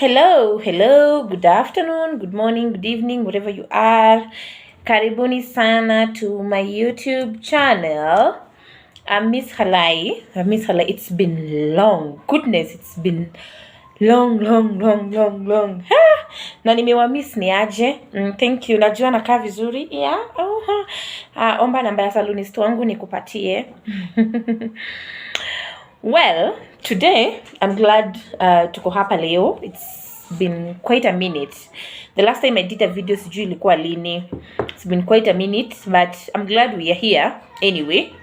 Hello, good afternoon, good morning, good evening, wherever you are. Karibuni sana to my YouTube channel. I'm Miss Halai. It's been long. Goodness, it's been long. Ha! Na nimewamiss ni aje. Thank you. Najua nakaa vizuri. Yeah. Omba namba ya salonist wangu nikupatie. Well, today I'm glad tuko hapa leo. It's been quite a minute. The last time I did a video sijui ilikuwa lini. It's been quite a minute, but I'm glad we are here anyway.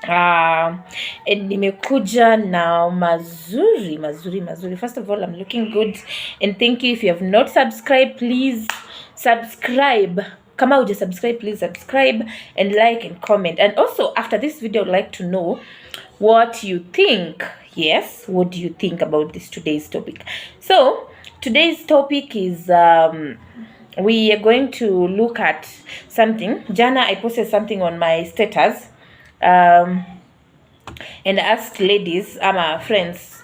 And nimekuja na mazuri. First of all, I'm looking good, and thank you. If you have not subscribed, please subscribe. Kama uja subscribe, please subscribe and like and comment. And also, after this video, I'd like to know what you think. Yes, what do you think about today's topic? So today's topic is we are going to look at something. Jana, I posted something on my status and asked ladies, my friends,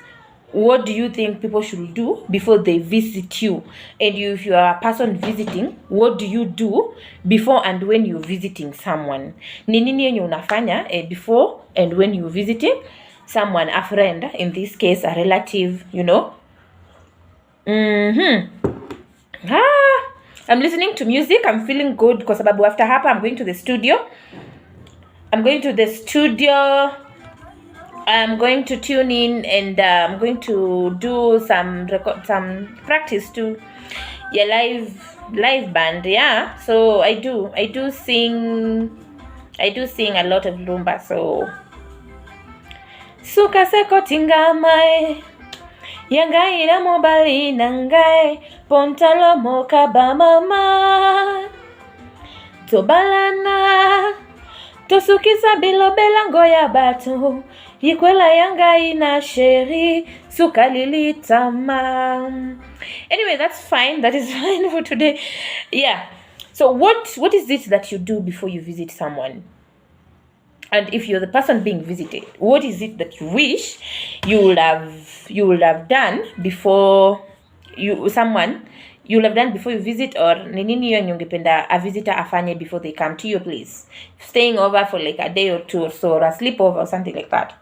what do you think people should do before they visit you? And if you are a person visiting, what do you do before and when you're visiting someone? Ni nini yenye unafanya before and when you're visiting someone, a friend, in this case a relative, you know. I'm listening to music. I'm feeling good because after hapa I'm going to the studio. I'm going to tune in, and I'm going to do some practice to live band. Yeah, so I do sing a lot of lumba. So suka seko tingamai yangai na mobali nangai pontalo moka ba mama tobalana tosukisa bilobela ngoya batu ikwela yanga ina sheri sukalilitama. Anyway, that's fine. That is fine for today. Yeah. So what is it that you do before you visit someone? And if you're the person being visited, what is it that you wish you would have done before you visit, or ni nini hiyo ungependa a visitor afanye before they come to your place? Staying over for like a day or two or so, or a sleepover or something like that.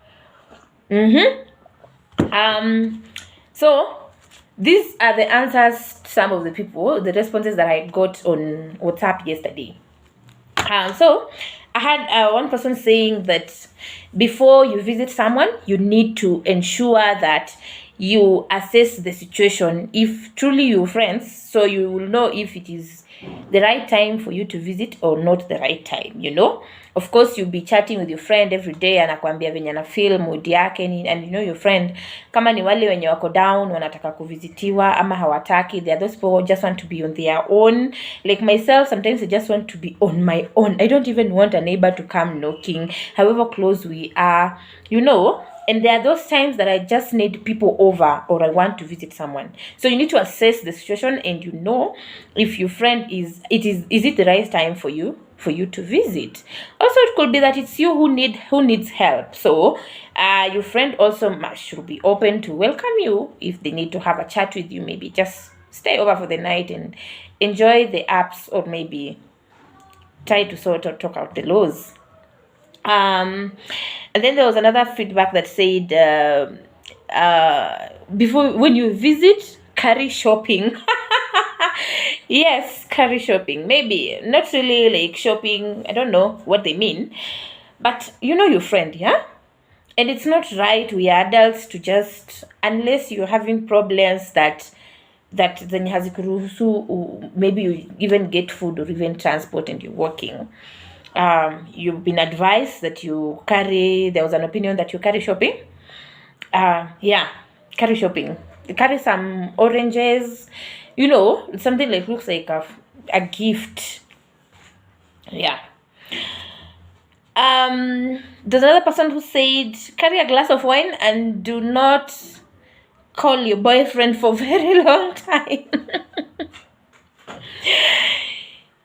So these are the answers to some of the people, the responses that I got on WhatsApp yesterday. So I had one person saying that before you visit someone, you need to ensure that you assess the situation. If truly you're friends, so you will know if it is the right time for you to visit or not the right time, you know. Of course, you'll be chatting with your friend every day, anakuambia venye ana feel mood yake, and you know your friend, kama ni wale wenye wako down wanataka kuvisitiwa ama hawataki, there are those people who just want to be on their own. Like myself, sometimes I just want to be on my own. I don't even want a neighbor to come knocking, however close we are, you know. And there are those times that I just need people over, or I want to visit someone. So you need to assess the situation, and you know if your friend is it the right time for you to visit. Also, it could be that it's you who needs help. So your friend also should be open to welcome you if they need to have a chat with you. Maybe just stay over for the night and enjoy the apps, or maybe try to sort of talk out the laws. And then there was another feedback that said before, when you visit, carry shopping. Yes, carry shopping. Maybe not really like shopping, I don't know what they mean, but you know your friend, yeah. And it's not right, we are adults, to just, unless you're having problems that then hazikuruhusu, maybe you even get food or even transport and you're working. You've been advised that there was an opinion that you carry shopping. Carry shopping. Carry some oranges, you know, something like looks like a gift. Yeah. There's another person who said carry a glass of wine and do not call your boyfriend for a very long time.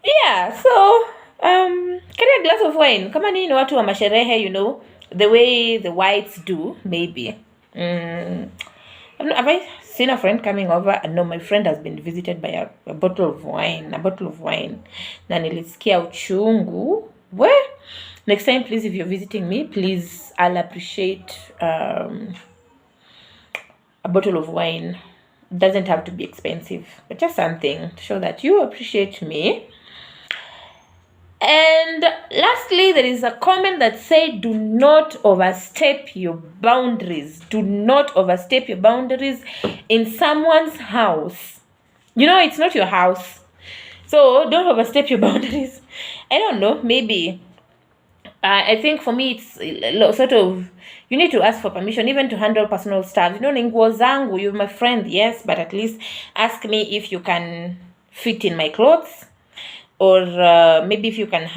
Yeah, so carry a glass of wine. Kama ni watu wa masherehe, you know, the way the whites do, maybe. Have I seen a friend coming over, and no, my friend has been visited by a bottle of wine, na nilisikia uchungu. Well, next time, please, if you're visiting me, please, I'll appreciate a bottle of wine. It doesn't have to be expensive, but just something to show that you appreciate me. And lastly, there is a comment that said, do not overstep your boundaries. Do not overstep your boundaries in someone's house. You know, it's not your house. So don't overstep your boundaries. I don't know, maybe. I think for me, it's sort of, you need to ask for permission, even to handle personal stuff. You know, nguo zangu, you're my friend, yes, but at least ask me if you can fit in my clothes. Or maybe if you can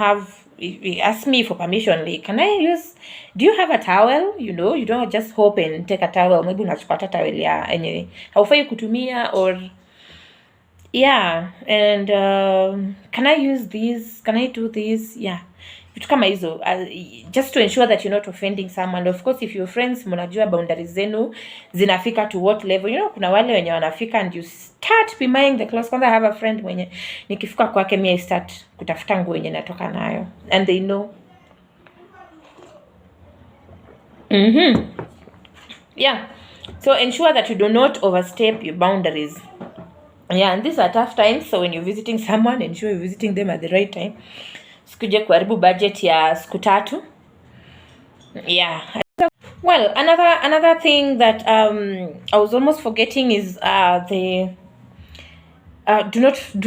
ask me for permission, like, can I use, do you have a towel? You know, you don't just hope and take a towel. Maybe unachukua towel ya anyway. Haufai kutumia, or yeah, and can I use this? Can I do this? Yeah. Vitu kama hizo, just to ensure that you're not offending someone. Of course, if your friends mnajua boundaries zenu zinafika to what level, you know, kuna wale wenye wanafika and you start buying the clothes. Kwanza I have a friend mwenye nikifika kwake mimi I start kutafuta nguo yenye natoka nayo, and they know. Yeah, so ensure that you do not overstep your boundaries. Yeah, and these are tough times, so when you're visiting someone, ensure you're visiting them at the right time. Sikuje kuharibu budget ya siku 3. Yeah. Well, another thing that I was almost forgetting is do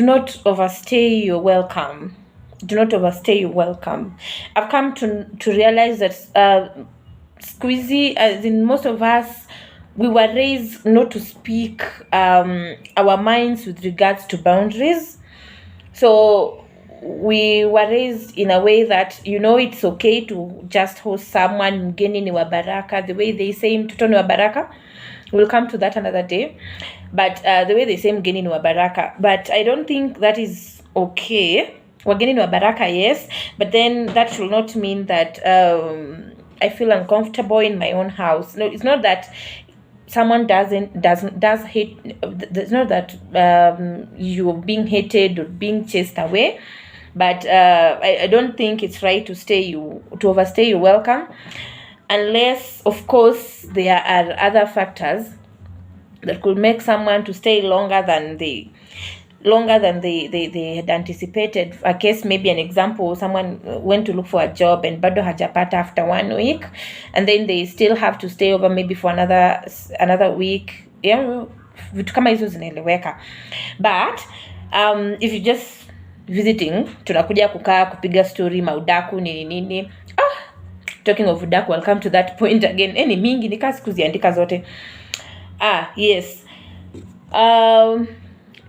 not overstay your welcome. Do not overstay your welcome. I've come to realize that squeezy, as in most of us, we were raised not to speak our minds with regards to boundaries. So we were raised in a way that, you know, it's okay to just host someone, mgeni ni wa baraka, the way they say mtoto ni wa baraka. We'll come to that another day. But the way they say mgeni ni wa baraka, but I don't think that is okay. Wageni ni wa baraka, yes, but then that should not mean that I feel uncomfortable in my own house. No, it's not that someone does hate. It's not that you're being hated or being chased away. But I don't think it's right to overstay your welcome, unless, of course, there are other factors that could make someone to stay longer than they had anticipated. A case, maybe an example, someone went to look for a job and bado hajapata after 1 week, and then they still have to stay over maybe for another week. Yeah, vitu kama hizo zinaeleweka. But if you just visiting, tunakuja kukaa kupiga story maudaku nini. Talking of udaku, I'll come to that point again. Ni mingi nika sikuziandika zote. Yes.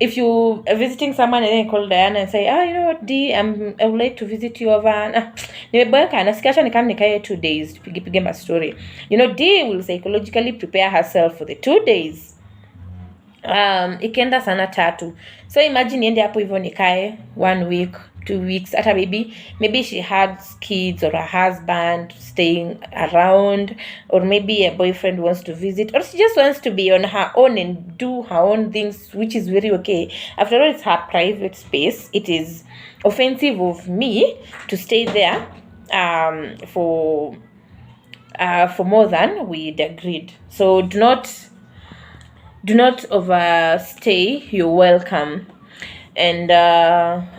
If you are visiting someone and then call Diana and say, you know what, D, I would like to visit you over. Nimeboeka nasikiacha nikam nikae 2 days tupige ma story. You know, D will psychologically prepare herself for the 2 days. Ikenda sana 3. So imagine niende hapo hivyo nikae 1 week, 2 weeks, hata maybe she has kids or a husband staying around, or maybe a boyfriend wants to visit, or she just wants to be on her own and do her own things, which is very okay. After all, it's her private space. It is offensive of me to stay there for more than we'd agreed. So do not overstay your welcome. And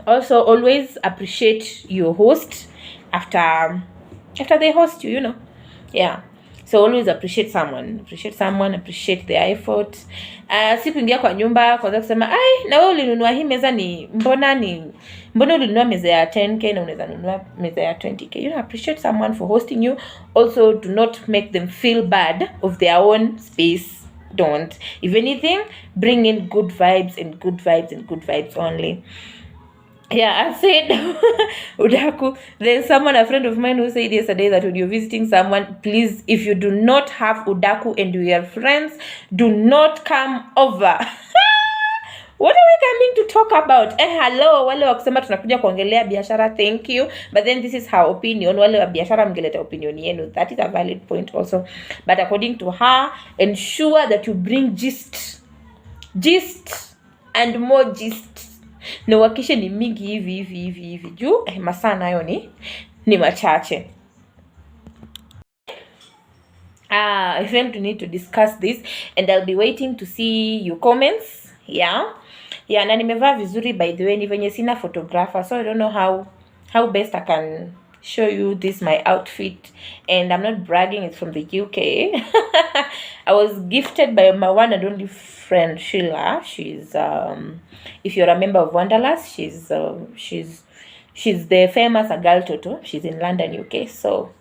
also always appreciate your host after they host you, you know. Yeah, so always appreciate someone, appreciate their effort. Si kuingia kwa nyumba kwanza kusema na wewe ulinunua hii meza mbona ulinunua meza ya 10k na unaweza nunua meza ya 20k. You know, appreciate someone for hosting you. Also, do not make them feel bad of their own space. Don't. If anything, bring in good vibes only. Yeah, I said udaku. There's a friend of mine who said yesterday that when you're visiting someone, please, if you do not have udaku and you are friends, do not come over. What are we coming to talk about? Hello, wale wa kusema tunakuja kuongelea biashara, thank you. But then this is her opinion. Wale wa biashara mngeleta opinion yenu. That is a valid point also. But according to her, ensure that you bring gist gist and more gist, na uhakikishe ni mingi hivi juu masaa nayo ni machache. I felt to need to discuss this and I'll be waiting to see your comments. Yeah, na nimevaa vizuri by the way, ni venye sina photographer, so I don't know how best I can show you this my outfit, and I'm not bragging, it's from the UK. I was gifted by my one and only friend Sheila. She's if you're a member of Wanderlust, she's the famous Agal Toto. She's in London, UK, so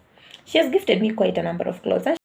she has gifted me quite a number of clothes.